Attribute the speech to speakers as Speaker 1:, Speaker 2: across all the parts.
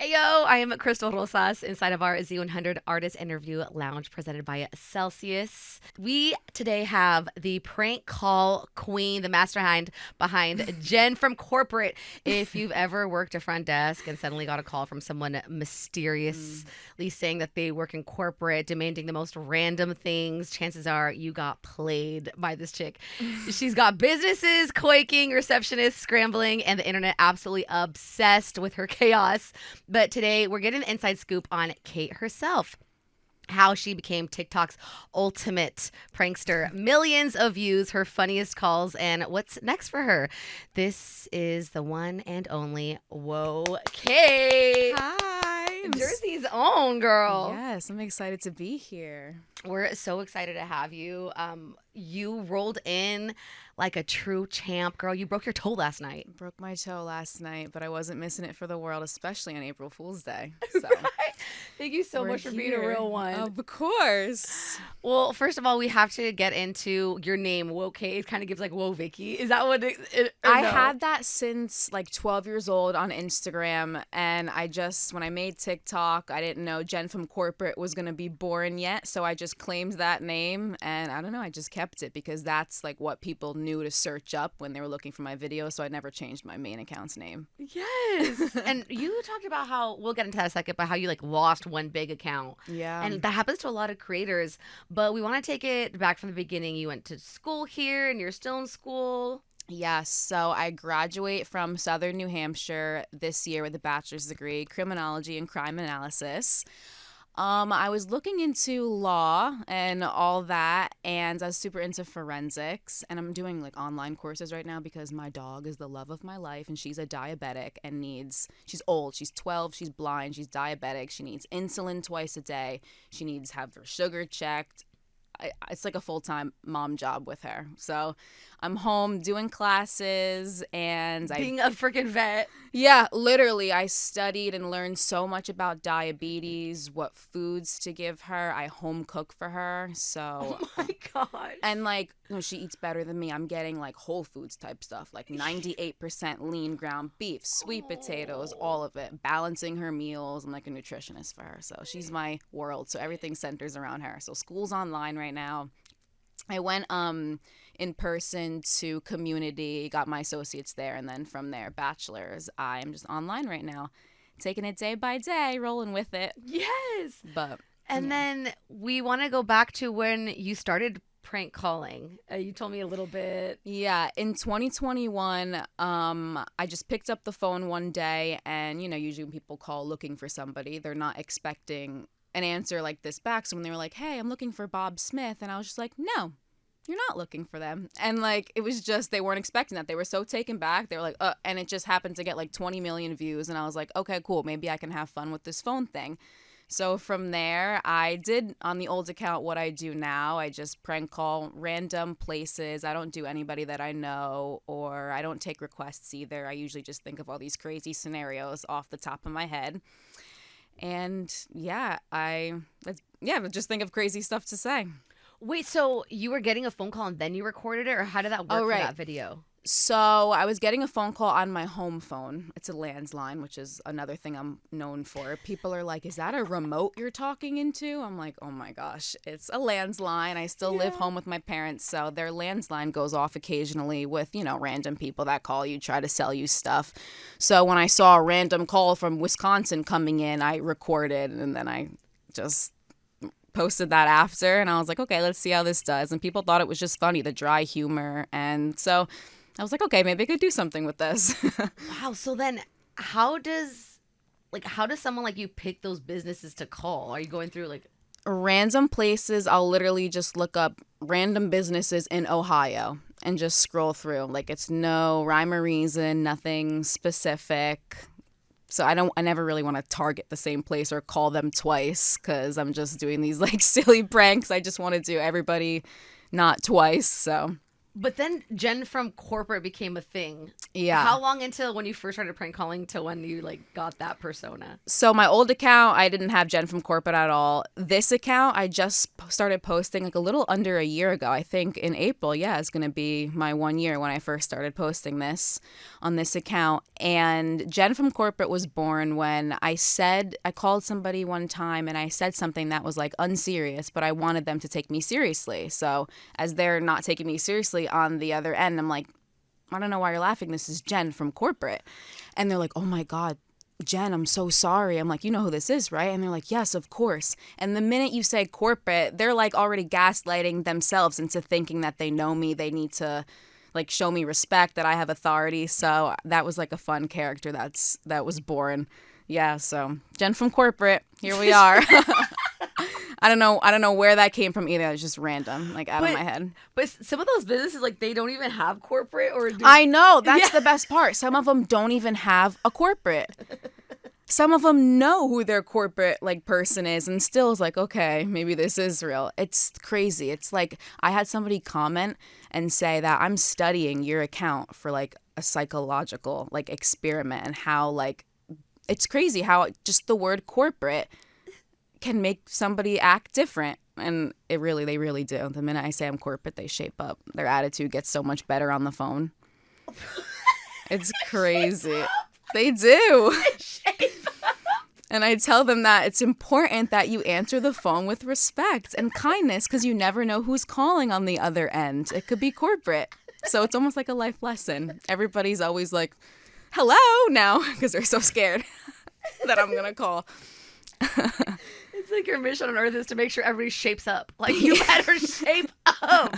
Speaker 1: Heyo, I am Crystal Rosas inside of our Z100 Artist Interview Lounge presented by Celsius. We today have the prank call queen, the mastermind behind Jen from corporate. If you've ever worked a front desk and suddenly got a call from someone mysteriously saying that they work in corporate, demanding the most random things, chances are you got played by this chick. She's got businesses quaking, receptionists scrambling, and the internet absolutely obsessed with her chaos. But today we're getting the inside scoop on Kate herself. How she became TikTok's ultimate prankster, millions of views, her funniest calls, and what's next for her. This is the one and only Whoa Kate.
Speaker 2: Hi.
Speaker 1: Jersey's own girl.
Speaker 2: Yes, I'm excited to be here.
Speaker 1: We're so excited to have you. You rolled in like a true champ, girl. You broke your toe last night.
Speaker 2: Broke my toe last night, but I wasn't missing it for the world, especially on April Fool's Day. So
Speaker 1: Right? Thank you so
Speaker 2: we're
Speaker 1: much for being a
Speaker 2: here.
Speaker 1: real one.
Speaker 2: Of course.
Speaker 1: Well, first of all, we have to get into your name, Whoa Kate. It kind of gives like Whoa Vicky. Is that what it
Speaker 2: I
Speaker 1: no?
Speaker 2: had that since like 12 years old on Instagram, and when I made TikTok, I didn't know Jen from corporate was going to be born yet, so I just claimed that name, and I don't know, I just kept it because that's like what people knew to search up when they were looking for my videos, so I never changed my main account's name.
Speaker 1: Yes. And you talked about how, we'll get into that in a second, but how you like lost one big account.
Speaker 2: Yeah.
Speaker 1: And that happens to a lot of creators, but we want to take it back from the beginning. You went to school here and you're still in school.
Speaker 2: Yes, so I graduate from Southern New Hampshire this year with a bachelor's degree, criminology and crime analysis. I was looking into law and all that, and I was super into forensics, and I'm doing like online courses right now because my dog is the love of my life, and she's a diabetic and she's old, she's 12, she's blind, she's diabetic, she needs insulin twice a day, she needs to have her sugar checked. It's like a full-time mom job with her. So I'm home doing classes and
Speaker 1: Being a freaking vet.
Speaker 2: Yeah, literally. I studied and learned so much about diabetes, what foods to give her. I home cook for her. So
Speaker 1: Oh my gosh.
Speaker 2: and like, no, she eats better than me. I'm getting like Whole Foods type stuff, like 98% lean ground beef, sweet potatoes, all of it, balancing her meals. I'm like a nutritionist for her. So she's my world. So everything centers around her. So school's online right now. I went in person to community, got my associates there, and then from there, bachelor's. I'm just online right now, taking it day by day, rolling with it.
Speaker 1: Yes.
Speaker 2: But
Speaker 1: And then we want to go back to when you started prank calling. You told me a little bit.
Speaker 2: yeah, in 2021, I just picked up the phone one day, and usually when people call looking for somebody, they're not expecting an answer like this back. So when they were like, "Hey, I'm looking for Bob Smith," and I was just like, "No, you're not looking for them." And like, it was just, they weren't expecting that. They were so taken back. They were like, and it just happened to get like 20 million views. And I was like, okay, cool. Maybe I can have fun with this phone thing. So from there, I did on the old account what I do now. I just prank call random places. I don't do anybody that I know, or I don't take requests either. I usually just think of all these crazy scenarios off the top of my head. And I just think of crazy stuff to say.
Speaker 1: Wait, so you were getting a phone call and then you recorded it, or how did that work for
Speaker 2: right.
Speaker 1: that video?
Speaker 2: So I was getting a phone call on my home phone. It's a landline, which is another thing I'm known for. People are like, "Is that a remote you're talking into?" I'm like, "Oh my gosh, it's a landline." I still live home with my parents, so their landline goes off occasionally with, random people that call you, try to sell you stuff. So when I saw a random call from Wisconsin coming in, I recorded, and then I just posted that after, and I was like, okay, let's see how this does. And people thought it was just funny, the dry humor, and so I was like, okay, maybe I could do something with this.
Speaker 1: Wow. So then how does someone like you pick those businesses to call? Are you going through like
Speaker 2: Random places? I'll literally just look up random businesses in Ohio and just scroll through. Like, it's no rhyme or reason, nothing specific. So I never really want to target the same place or call them twice, because I'm just doing these like silly pranks. I just want to do everybody not twice. So
Speaker 1: But then Jen from corporate became a thing.
Speaker 2: Yeah.
Speaker 1: How long until when you first started prank calling to when you like got that persona?
Speaker 2: So my old account, I didn't have Jen from corporate at all. This account, I just started posting like a little under a year ago. I think in April, yeah, it's going to be my 1 year when I first started posting this on this account. And Jen from corporate was born when I called somebody one time and I said something that was like unserious, but I wanted them to take me seriously. So as they're not taking me seriously on the other end, I'm like, I don't know why you're laughing. This is Jen from corporate. And they're like, oh my God, Jen, I'm so sorry. I'm like, you know who this is, right? And they're like, yes, of course. And the minute you say corporate, they're like already gaslighting themselves into thinking that they know me. They need to like show me respect, that I have authority. So that was like a fun character that was born. Yeah, so Jen from corporate, here we are. I don't know where that came from either. It was just random, like out of my head.
Speaker 1: But some of those businesses, like, they don't even have corporate or
Speaker 2: I know. That's the best part. Some of them don't even have a corporate. Some of them know who their corporate like person is and still is like, okay, maybe this is real. It's crazy. It's like I had somebody comment and say that I'm studying your account for like a psychological like experiment, and how like it's crazy how just the word corporate can make somebody act different. And they really do. The minute I say I'm corporate, they shape up. Their attitude gets so much better on the phone. It's crazy. They do. And I tell them that it's important that you answer the phone with respect and kindness, because you never know who's calling on the other end. It could be corporate. So it's almost like a life lesson. Everybody's always like, hello now, because they're so scared that I'm going to call.
Speaker 1: It's like your mission on earth is to make sure everybody shapes up. Like, you better shape up.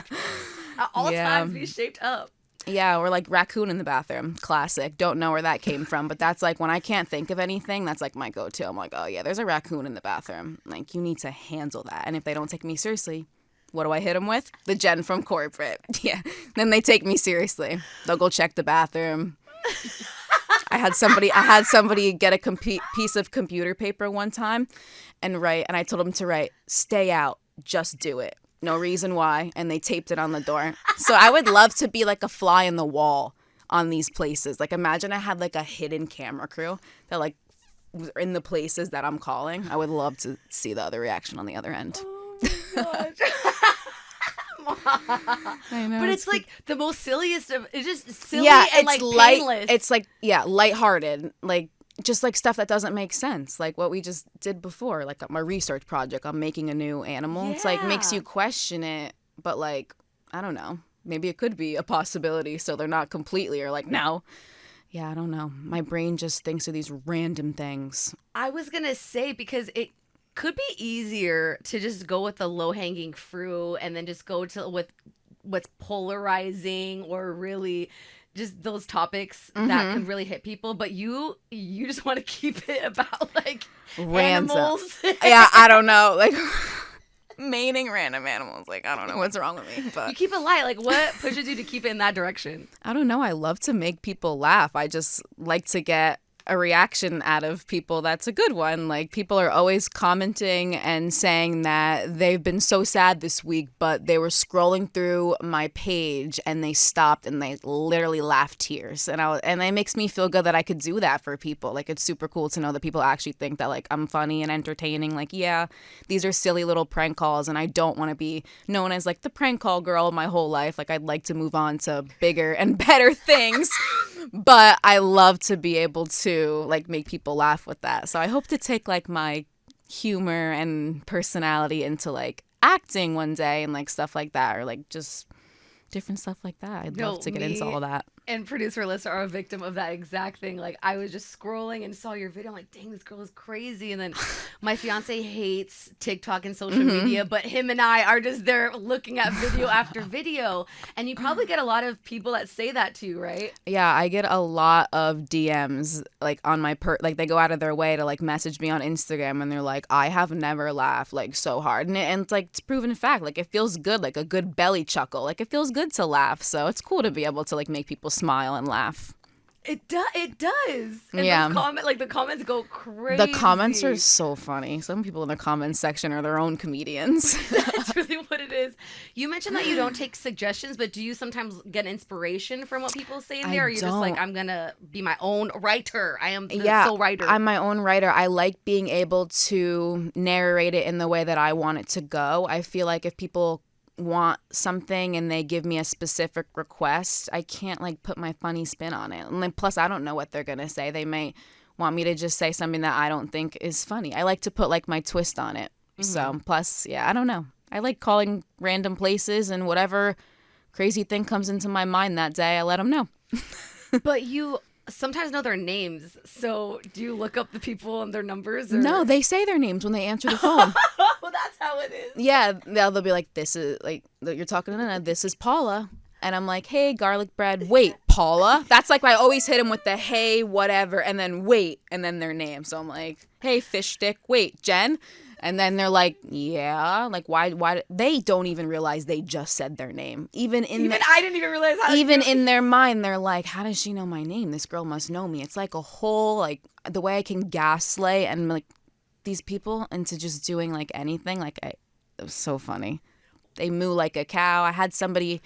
Speaker 1: At all times, be shaped up.
Speaker 2: Yeah, or like raccoon in the bathroom. Classic. Don't know where that came from, but that's like when I can't think of anything, that's like my go-to. I'm like, oh yeah, there's a raccoon in the bathroom. Like, you need to handle that. And if they don't take me seriously, what do I hit them with? The Jen from corporate. Yeah. Then they take me seriously. They'll go check the bathroom. I had somebody get a piece of computer paper one time and write, and I told them to write, stay out, just do it. No reason why. And they taped it on the door. So I would love to be like a fly in the wall on these places. Like, imagine I had like a hidden camera crew that like was in the places that I'm calling. I would love to see the other reaction on the other end.
Speaker 1: Oh my gosh.
Speaker 2: I know,
Speaker 1: but it's like the most silliest of, it's just silly
Speaker 2: it's
Speaker 1: and like painless.
Speaker 2: It's like, yeah, lighthearted, like just like stuff that doesn't make sense, like what we just did before, like my research project on making a new animal. It's like makes you question it, but like, I don't know, maybe it could be a possibility, so they're not completely or like, no. Yeah, I don't know. My brain just thinks of these random things.
Speaker 1: I was gonna say, because it could be easier to just go with the low-hanging fruit and then just go to with what's polarizing or really just those topics that can really hit people, but you just want to keep it about like
Speaker 2: random
Speaker 1: animals.
Speaker 2: Yeah, I don't know, like mating random animals. Like, I don't know what's wrong with me, but
Speaker 1: you keep it light. Like, what pushes you to keep it in that direction?
Speaker 2: I don't know. I love to make people laugh. I just like to get a reaction out of people that's a good one. Like, people are always commenting and saying that they've been so sad this week, but they were scrolling through my page and they stopped and they literally laughed tears. And it makes me feel good that I could do that for people. Like, it's super cool to know that people actually think that like I'm funny and entertaining. Like, yeah, these are silly little prank calls, and I don't want to be known as like the prank call girl my whole life. Like, I'd like to move on to bigger and better things. But I love to be able to like make people laugh with that. So I hope to take like my humor and personality into like acting one day and like stuff like that, or like just different stuff like that. I'd love to get into all that.
Speaker 1: And producer Alyssa are a victim of that exact thing. Like, I was just scrolling and saw your video. I'm like, dang, this girl is crazy. And then my fiance hates TikTok and social media, but him and I are just there looking at video after video. And you probably get a lot of people that say that to you, right?
Speaker 2: Yeah, I get a lot of DMs like on my like they go out of their way to like message me on Instagram, and they're like, I have never laughed like so hard. And it's like, it's proven fact. Like, it feels good, like a good belly chuckle. Like, it feels good to laugh. So it's cool to be able to like make people smile and laugh.
Speaker 1: It does. And
Speaker 2: Yeah.
Speaker 1: the comments go crazy.
Speaker 2: The comments are so funny. Some people in the comments section are their own comedians.
Speaker 1: That's really what it is. You mentioned that you don't take suggestions, but do you sometimes get inspiration from what people say in there? Or you're just like, I'm going to be my own writer. I am the sole writer.
Speaker 2: I'm my own writer. I like being able to narrate it in the way that I want it to go. I feel like if people want something and they give me a specific request, I can't like put my funny spin on it. And then plus I don't know what they're gonna say. They may want me to just say something that I don't think is funny. I like to put like my twist on it. So plus, yeah, I don't know. I like calling random places, and whatever crazy thing comes into my mind that day, I let them know.
Speaker 1: But you sometimes know their names. So do you look up the people and their numbers? Or?
Speaker 2: No, they say their names when they answer the phone.
Speaker 1: Well, that's how it is.
Speaker 2: Yeah, they'll be like, this is, like, you're talking to Nana, this is Paula. And I'm like, hey, garlic bread. Wait, Paula? That's like, I always hit them with the hey, whatever, and then wait, and then their name. So I'm like, hey, fish stick. Wait, Jen? And then they're like, yeah. Like, why? They don't even realize they just said their name. I didn't even realize how. Even in their mind, they're like, how does she know my name? This girl must know me. It's like a whole, like, the way I can gaslight and, like, these people into just doing like anything. Like, it was so funny. They moo like a cow. I had somebody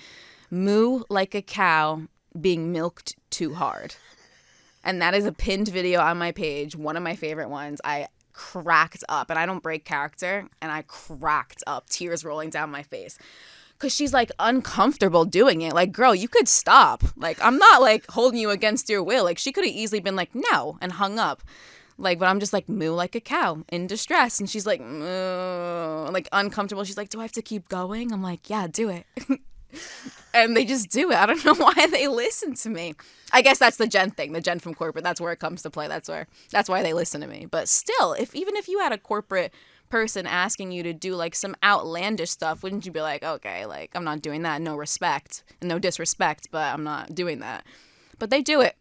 Speaker 2: moo like a cow being milked too hard, and that is a pinned video on my page, one of my favorite ones. I cracked up, and I don't break character, and I cracked up, tears rolling down my face, because she's like uncomfortable doing it. Like, girl, you could stop. Like, I'm not like holding you against your will. Like, she could have easily been like no and hung up. Like, but I'm just like moo like a cow in distress. And she's like, moo, like uncomfortable. She's like, do I have to keep going? I'm like, yeah, do it. And they just do it. I don't know why they listen to me. I guess that's the Jen thing, the Jen from corporate. That's where it comes to play. That's why they listen to me. But still, even if you had a corporate person asking you to do like some outlandish stuff, wouldn't you be like, okay, like I'm not doing that. No respect and no disrespect, but I'm not doing that. But they do it.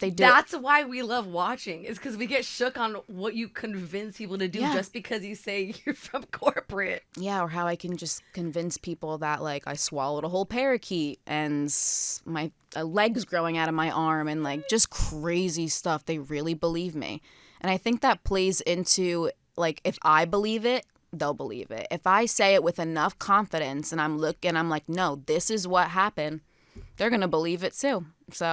Speaker 1: That's why we love watching, is because we get shook on what you convince people to do just because you say you're from corporate.
Speaker 2: Yeah, or how I can just convince people that like I swallowed a whole parakeet and my legs growing out of my arm and like just crazy stuff. They really believe me. And I think that plays into like if I believe it, they'll believe it. If I say it with enough confidence and I'm like, no, this is what happened, they're going to believe it too. So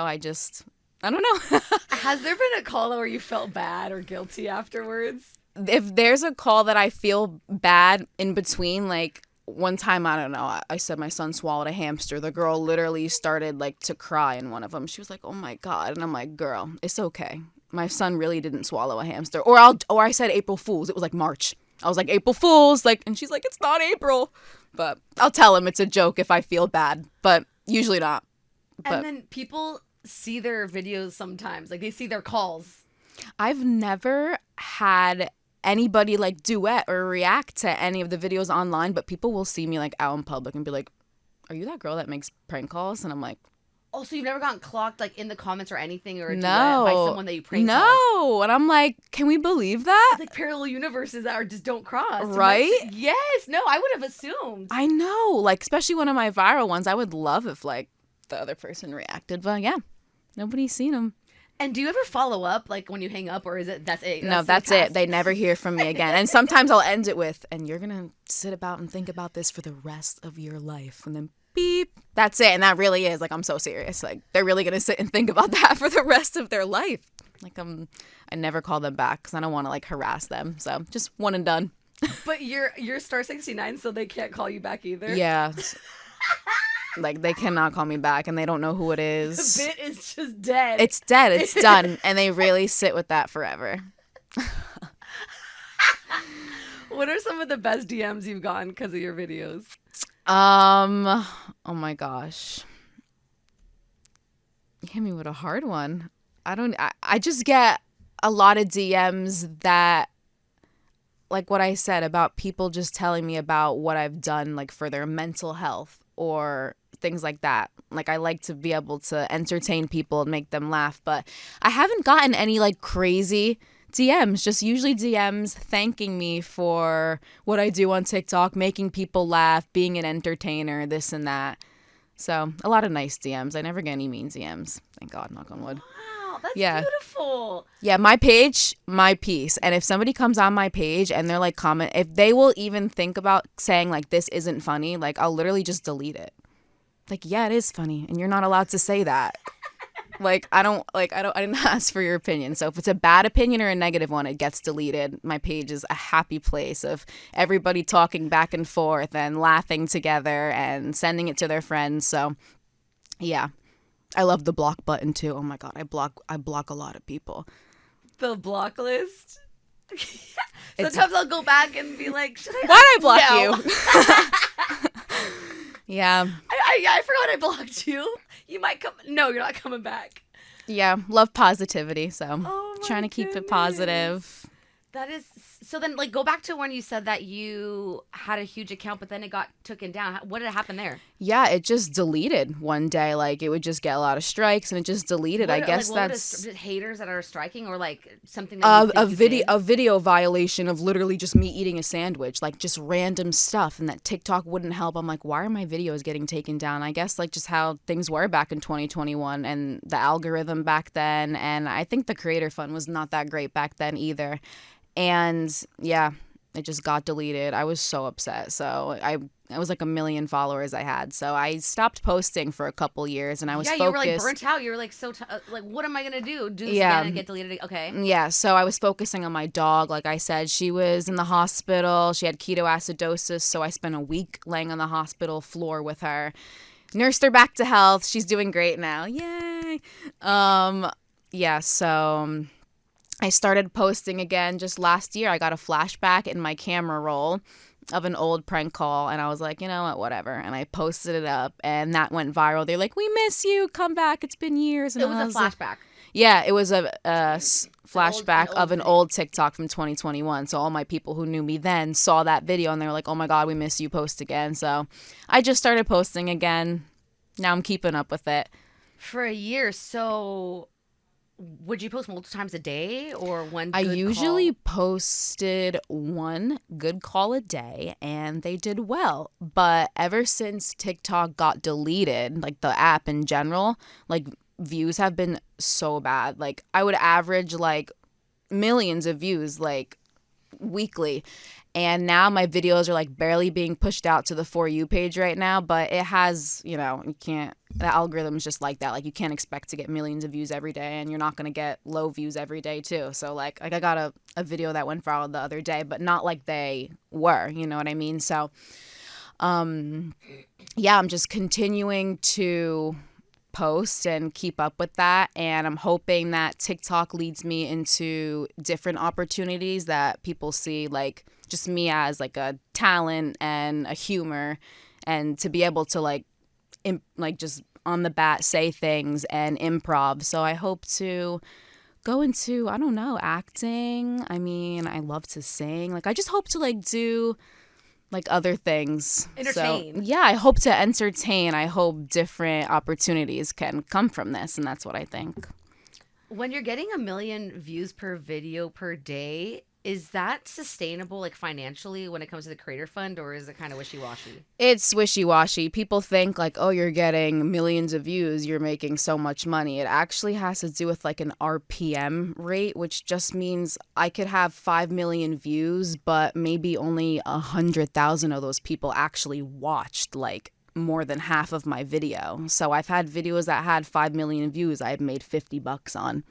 Speaker 2: I don't know.
Speaker 1: Has there been a call where you felt bad or guilty afterwards?
Speaker 2: If there's a call that I feel bad in between, like one time, I don't know, I said my son swallowed a hamster. The girl literally started like to cry in one of them. She was like, oh my God. And I'm like, girl, it's okay. My son really didn't swallow a hamster. Or I said April Fools. It was like March. I was like, April Fools. Like, and she's like, it's not April. But I'll tell him it's a joke if I feel bad. But usually not.
Speaker 1: And then people see their videos sometimes, like they see their calls.
Speaker 2: I've never had anybody like duet or react to any of the videos online, but people will see me like out in public and be like, are you that girl that makes prank calls? And I'm like,
Speaker 1: oh, so you've never gotten clocked like in the comments or anything, or a duet
Speaker 2: no,
Speaker 1: by someone that you prank
Speaker 2: no
Speaker 1: called?
Speaker 2: And I'm like, can we believe that?
Speaker 1: It's like parallel universes that are just don't cross,
Speaker 2: right?
Speaker 1: Yes. No, I would have assumed.
Speaker 2: I know, like especially one of my viral ones. I would love if like the other person reacted, but yeah, nobody's seen them.
Speaker 1: And do you ever follow up, like when you hang up, or is it that's it?
Speaker 2: No, that's it. They never hear from me again. And sometimes I'll end it with, and you're gonna sit about and think about this for the rest of your life, and then beep. That's it. And that really is like, I'm so serious. Like they're really gonna sit and think about that for the rest of their life. Like I never call them back because I don't want to like harass them. So just one and done.
Speaker 1: But you're star 69, so they can't call you back either.
Speaker 2: Yeah. Like, they cannot call me back, and they don't know who it is.
Speaker 1: The bit is just dead.
Speaker 2: It's dead. It's done. And they really sit with that forever.
Speaker 1: What are some of the best DMs you've gotten because of your videos?
Speaker 2: Oh, my gosh. You hit me with a hard one. I just get a lot of DMs that, like what I said about people just telling me about what I've done, like, for their mental health or things like that. Like, I like to be able to entertain people and make them laugh, but I haven't gotten any like crazy DMs, just usually DMs thanking me for what I do on TikTok, making people laugh, being an entertainer, this and that. So a lot of nice DMs. I never get any mean DMs. Thank God, knock on wood.
Speaker 1: Wow, that's
Speaker 2: Yeah.
Speaker 1: beautiful.
Speaker 2: Yeah, my page, my piece. And if somebody comes on my page and they're like if they will even think about saying like this isn't funny, like I'll literally just delete it. Like, yeah, it is funny, and you're not allowed to say that. I didn't ask for your opinion. So if it's a bad opinion or a negative one, it gets deleted. My page is a happy place of everybody talking back and forth and laughing together and sending it to their friends. So yeah, I love the block button too. Oh my God, I block a lot of people.
Speaker 1: The block list. Sometimes I'll go back and be like, should I?
Speaker 2: Why'd I block you? Yeah.
Speaker 1: I forgot I blocked you. You might come. No, you're not coming back.
Speaker 2: Yeah, love positivity, so
Speaker 1: Oh my
Speaker 2: trying to keep it
Speaker 1: goodness.
Speaker 2: positive.
Speaker 1: That is so. Then, like, go back to when you said that you had a huge account, but then it got taken down. What did happen there?
Speaker 2: Yeah, it just deleted one day. Like, it would just get a lot of strikes, and it just deleted. I guess that's
Speaker 1: haters that are striking, or like something that you think you
Speaker 2: a video violation of literally just me eating a sandwich, like just random stuff, and that TikTok wouldn't help. I'm like, why are my videos getting taken down? I guess like just how things were back in 2021 and the algorithm back then, and I think the creator fund was not that great back then either. And yeah, it just got deleted. I was so upset. So I was like 1 million followers I had. So I stopped posting for a couple years, and I was focused.
Speaker 1: You were like burnt out. You were like like, what am I gonna do? Do this again and get deleted? Okay.
Speaker 2: Yeah. So I was focusing on my dog. Like I said, she was in the hospital. She had ketoacidosis. So I spent a week laying on the hospital floor with her. Nursed her back to health. She's doing great now. Yay. Yeah. So I started posting again just last year. I got a flashback in my camera roll of an old prank call, and I was like, you know what, whatever. And I posted it up, and that went viral. They're like, we miss you. Come back. It's been years. And
Speaker 1: it was a flashback.
Speaker 2: Yeah, it was a flashback of an old TikTok from 2021. So all my people who knew me then saw that video, and they were like, oh my God, we miss you. Post again. So I just started posting again. Now I'm keeping up with it.
Speaker 1: For a year. So would you post multiple times a day or one good
Speaker 2: I usually
Speaker 1: call?
Speaker 2: posted one good call a day, and they did well. But ever since TikTok got deleted, like the app in general, like views have been so bad. Like I would average like millions of views like weekly. And now my videos are like barely being pushed out to the For You page right now, but it has, you can't, the algorithm is just like that. Like you can't expect to get millions of views every day, and you're not going to get low views every day too. So like I got a video that went viral the other day, but not like they were, you know what I mean? So, yeah, I'm just continuing to post and keep up with that, and I'm hoping that TikTok leads me into different opportunities that people see like just me as like a talent and a humor, and to be able to like just on the bat say things and improv. So I hope to go into, I don't know, acting. I mean, I love to sing. Like I just hope to like do like other things.
Speaker 1: Entertain.
Speaker 2: So, yeah, I hope to entertain. I hope different opportunities can come from this, and that's what I think.
Speaker 1: When you're getting 1 million views per video per day, is that sustainable like financially when it comes to the creator fund, or is it kind of wishy-washy?
Speaker 2: It's wishy-washy. People think like, oh, you're getting millions of views, you're making so much money. It actually has to do with like an RPM rate, which just means I could have 5 million views, but maybe only 100,000 of those people actually watched like more than half of my video. So I've had videos that had 5 million views I had made $50 on.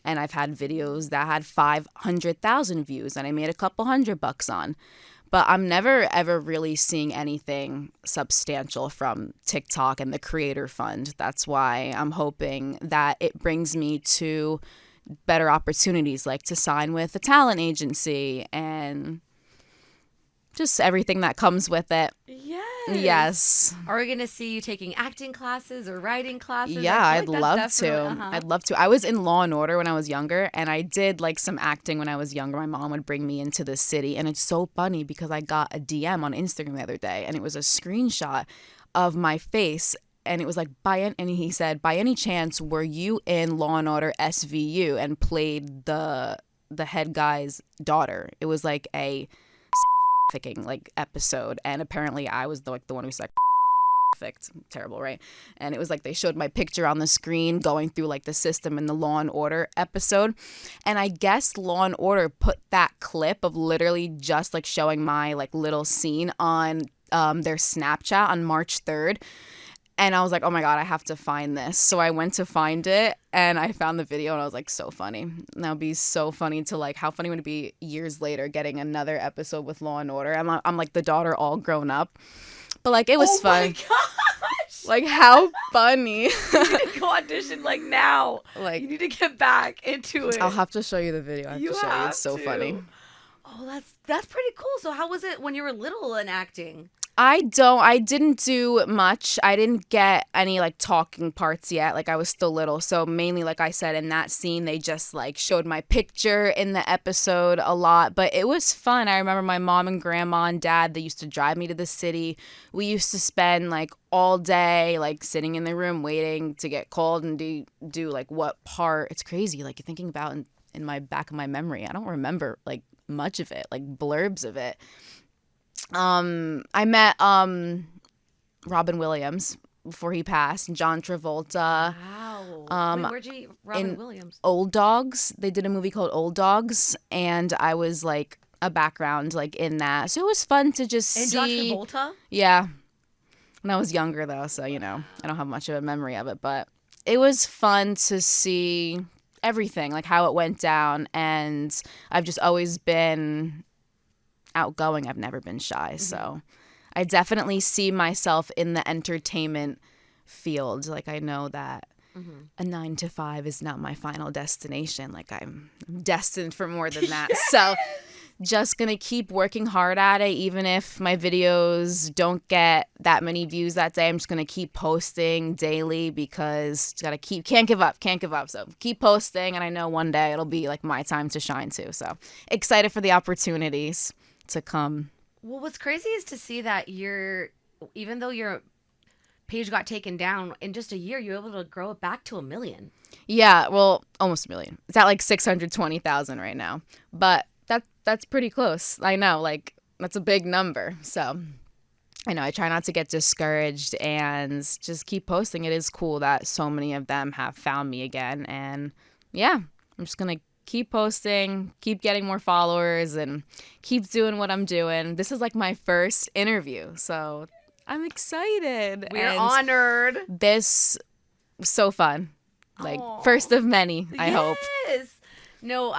Speaker 2: And I've had videos that had 500,000 views and I made a couple $100 on. But I'm never, ever really seeing anything substantial from TikTok and the Creator Fund. That's why I'm hoping that it brings me to better opportunities, like to sign with a talent agency and just everything that comes with it. Yes.
Speaker 1: Are we going to see you taking acting classes or writing classes?
Speaker 2: Yeah, I'd love to. I'd love to. I was in Law and Order when I was younger, and I did like some acting when I was younger. My mom would bring me into the city, and it's so funny because I got a DM on Instagram the other day, and it was a screenshot of my face, and it was like, and he said, by any chance, were you in Law and Order SVU and played the head guy's daughter? It was like a like episode, and apparently I was the one who said terrible, right? And it was like they showed my picture on the screen going through like the system in the Law and Order episode. And I guess Law and Order put that clip of literally just like showing my like little scene on their Snapchat on March 3rd. And I was like, oh my God, I have to find this. So I went to find it and I found the video and I was like, so funny. And that would be so funny to like, how funny would it be years later getting another episode with Law and Order? I'm like the daughter all grown up. But like, it was fun.
Speaker 1: Oh my gosh.
Speaker 2: Like, how funny.
Speaker 1: You need to go audition like now.
Speaker 2: Like,
Speaker 1: you need to get back into it.
Speaker 2: I'll have to show you the video. I have to show you. It's so funny.
Speaker 1: Oh, that's pretty cool. So how was it when you were little in acting?
Speaker 2: I didn't do much. I didn't get any like talking parts yet. Like I was still little. So mainly, like I said, in that scene, they just like showed my picture in the episode a lot. But it was fun. I remember my mom and grandma and dad, they used to drive me to the city. We used to spend like all day like sitting in the room waiting to get called and do like what part. It's crazy. Like thinking about in my back of my memory. I don't remember like much of it, like blurbs of it. I met Robin Williams before he passed, and John Travolta.
Speaker 1: Wow. Wait, where'd you Robin Williams?
Speaker 2: Old Dogs. They did a movie called Old Dogs, and I was like a background like in that. So it was fun to just see.
Speaker 1: And John Travolta?
Speaker 2: Yeah. When I was younger though, so you know, I don't have much of a memory of it, but it was fun to see everything, like how it went down, and I've just always been outgoing. I've never been shy. So I definitely see myself in the entertainment field. Like I know that a 9 to 5 is not my final destination. Like I'm destined for more than that.
Speaker 1: Yes!
Speaker 2: So just gonna keep working hard at it. Even if my videos don't get that many views that day, I'm just gonna keep posting daily because can't give up. So keep posting, and I know one day it'll be like my time to shine too. So excited for the opportunities to come.
Speaker 1: Well, what's crazy is to see that even though your page got taken down, in just a year, you were able to grow it back to 1 million.
Speaker 2: Yeah, well, almost 1 million. It's at like 620,000 right now. But that's pretty close. I know, like, that's a big number. So I know I try not to get discouraged and just keep posting. It is cool that so many of them have found me again. And yeah, I'm just going to keep posting, keep getting more followers, and keep doing what I'm doing. This is like my first interview, so I'm excited.
Speaker 1: We're honored.
Speaker 2: This was so fun. Like, first of many, I hope.
Speaker 1: Yes. No,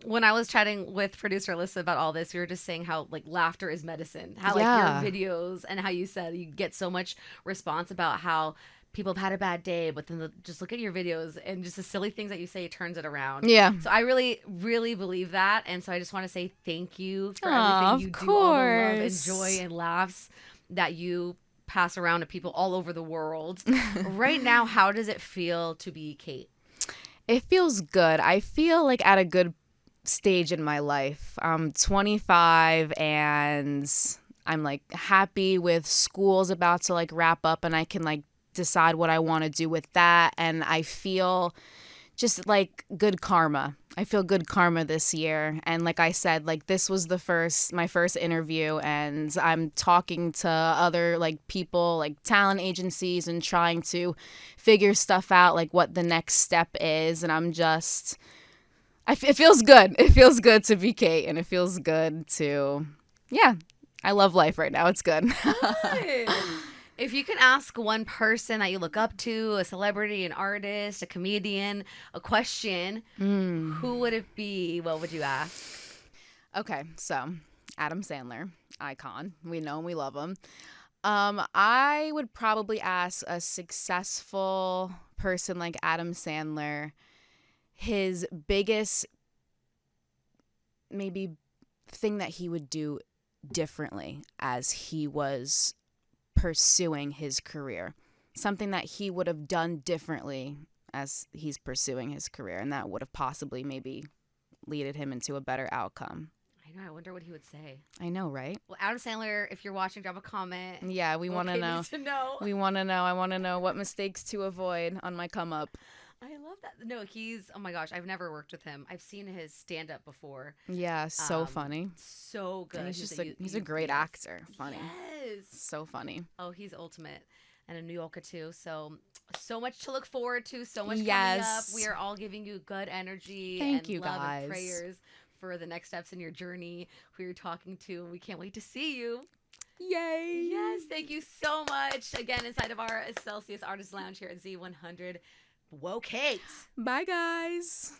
Speaker 1: when I was chatting with producer Alyssa about all this, we were just saying how like laughter is medicine. How like your videos and how you said you get so much response about how people have had a bad day, but then just look at your videos and just the silly things that you say turns it around. Yeah. So I really, really believe that. And so I just want to say thank you for everything you do, all the love and joy and laughs that you pass around to people all over the world. Right now, how does it feel to be Kate?
Speaker 2: It feels good. I feel like at a good stage in my life. I'm 25 and I'm like happy with school's about to like wrap up and I can like decide what I want to do with that, and I feel just like good karma. I feel good karma this year, and like I said, like this was my first interview, and I'm talking to other like people, like talent agencies, and trying to figure stuff out, like what the next step is, and I'm just it feels good. It feels good to be Kate, and it feels good to I love life right now. It's good.
Speaker 1: Good. If you could ask one person that you look up to, a celebrity, an artist, a comedian, a question, who would it be? What would you ask?
Speaker 2: Okay, so Adam Sandler, icon. We know him, we love him. I would probably ask a successful person like Adam Sandler, his biggest maybe thing that he would do differently as he was pursuing his career, something that he would have done differently as he's pursuing his career, and that would have possibly maybe leaded him into a better outcome.
Speaker 1: I know. I wonder what he would say.
Speaker 2: I know, right?
Speaker 1: Well, Adam Sandler, if you're watching, drop a comment.
Speaker 2: Yeah, we want to know. We want to know. I want to know what mistakes to avoid on my come up.
Speaker 1: I love that. No, oh my gosh, I've never worked with him. I've seen his stand up before.
Speaker 2: Yeah, so funny.
Speaker 1: So good.
Speaker 2: And he's a great actor. Funny.
Speaker 1: Yes.
Speaker 2: So funny.
Speaker 1: Oh, he's ultimate. and a New Yorker too. So much to look forward to. So much coming up.
Speaker 2: Yes.
Speaker 1: We are all giving you good energy
Speaker 2: Thank
Speaker 1: and
Speaker 2: you,
Speaker 1: love
Speaker 2: guys.
Speaker 1: and prayers for the next steps in your journey. Who you're talking to. We can't wait to see you.
Speaker 2: Yay.
Speaker 1: Yes, thank you so much. Again, inside of our Celsius Artist Lounge here at Z100. Whoa, Kate.
Speaker 2: Bye, guys.